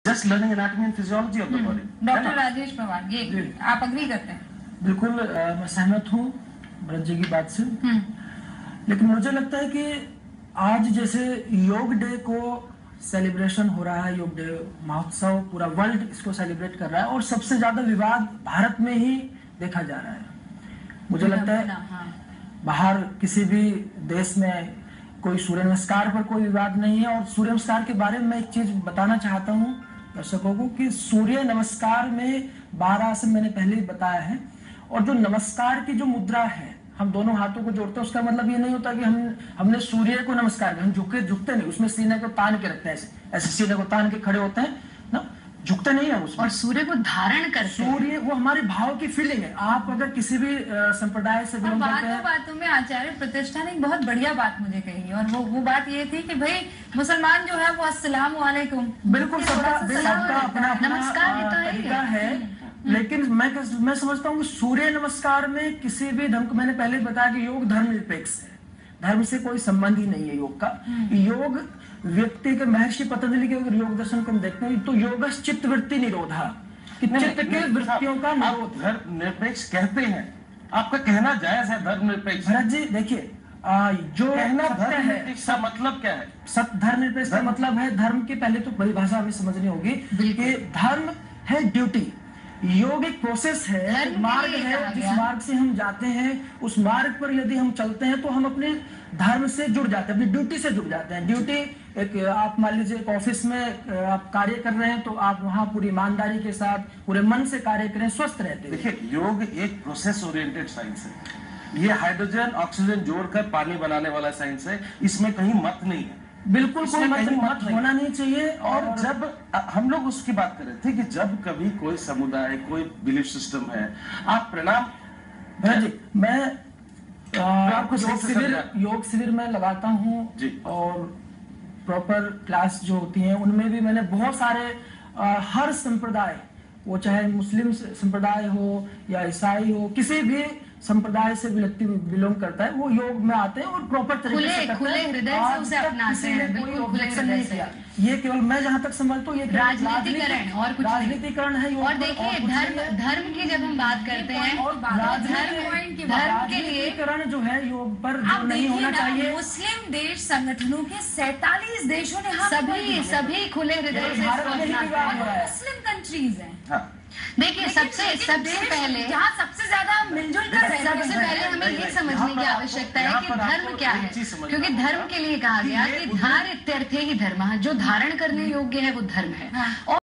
Just learning anatomy and physiology of the body. Doctor Rajesh Pawar, ये आप agree करते हैं? बिल्कुल मैं सहमत हूँ भरत जी की बात से। लेकिन मुझे लगता है कि आज जैसे योग डे को सेलिब्रेशन हो रहा है, योग डे महोत्सव पूरा वर्ल्ड इसको सेलिब्रेट कर रहा है और सबसे ज्यादा विवाद भारत में ही देखा जा रहा है। मुझे लगता है बाहर किसी भी देश में कोई सूर्य नमस्कार पर कोई विवाद नहीं है। और सूर्य नमस्कार के बारे में मैं एक चीज बताना चाहता हूँ दर्शकों को कि सूर्य नमस्कार में 12 आसन मैंने पहले ही बताया है। और जो नमस्कार की जो मुद्रा है, हम दोनों हाथों को जोड़ते हैं, उसका मतलब ये नहीं होता कि हमने सूर्य को नमस्कार किया। हम झुकते नहीं, उसमें सीने को तान के रखते हैं, ऐसे सीने को तान के खड़े होते हैं ना, झुकते नहीं है उसमें। और सूर्य को धारण करते हैं। सूर्य वो हमारे भाव की फीलिंग है। आप अगर किसी भी संप्रदाय से बिलोंग करते हैं, बातों में आचार्य प्रतिष्ठा ने एक बहुत बढ़िया बात मुझे कही और वो बात ये थी कि भाई मुसलमान जो है वो अस्सलामु अलैकुम, बिल्कुल सबका अपना नमस्कार तरीका है। लेकिन मैं समझता हूँ कि सूर्य नमस्कार में किसी भी धर्म को, मैंने पहले बताया कि योग धर्मनिरपेक्ष है, धर्म से कोई संबंध ही नहीं है योग का। योग व्यक्ति के, महर्षि पतंजलि के अगर योग दर्शन को हम देखते हैं तो योग चित्त वृत्ति निरोधा, कि चित्त के वृत्तियों का निरोध। धर्म निरपेक्ष कहते हैं, आपका कहना जायज है धर्म निरपेक्ष। भरत जी देखिए, जो कहना धर्म निरपेक्ष का मतलब क्या है? धर्म निरपेक्ष का मतलब है, धर्म की पहले तो परिभाषा हमें समझनी होगी कि धर्म है ड्यूटी, योग एक प्रोसेस है, मार्ग है, जिस मार्ग से हम जाते हैं उस मार्ग पर यदि हम चलते हैं तो हम अपने धर्म से जुड़ जाते हैं, अपनी ड्यूटी से जुड़ जाते हैं। ड्यूटी एक, आप मान लीजिए एक ऑफिस में आप कार्य कर रहे हैं तो आप वहाँ पूरी ईमानदारी के साथ पूरे मन से कार्य करें, स्वस्थ रहते हैं। देखिए, योग एक प्रोसेस ओरिएंटेड साइंस है। ये हाइड्रोजन ऑक्सीजन जोड़कर पानी बनाने वाला साइंस है, इसमें कहीं मत नहीं है। बिल्कुल कोई मत होना नहीं चाहिए। और जब हम लोग उसकी बात कर रहे थे कि जब कभी कोई समुदाय, कोई बिलीफ सिस्टम है, आप प्रणाम भरत जी, मैं योग शिविर में लगाता हूँ और प्रॉपर क्लास जो होती हैं उनमें भी मैंने बहुत सारे हर संप्रदाय, वो चाहे मुस्लिम संप्रदाय हो या ईसाई हो, किसी भी संप्रदाय से व्यक्ति बिलोंग करता है, वो योग में आते हैं और प्रॉपर तरीके से खुले हृदय से उसे अपनाते हैं। बिल्कुल खुले हृदय से। ये केवल मैं जहाँ तक समझता हूँ ये राजनीतिकरण और कुछ राजनीतिकरण है। और देखिए धर्म की जब हम बात करते हैं, धर्म के लिए जो है योग पर नहीं होना चाहिए। मुस्लिम देश संगठनों के 47 देशों ने सभी खुले हृदय से मुस्लिम कंट्रीज हैं। देखिए सबसे पहले जहाँ सबसे ज्यादा मिलजुल कर, सबसे पहले हमें ये समझने की आवश्यकता है कि धर्म क्या है, क्योंकि धर्म के लिए कहा गया कि धारित्यर्थे ही धर्म, जो धारण करने योग्य है वो धर्म है।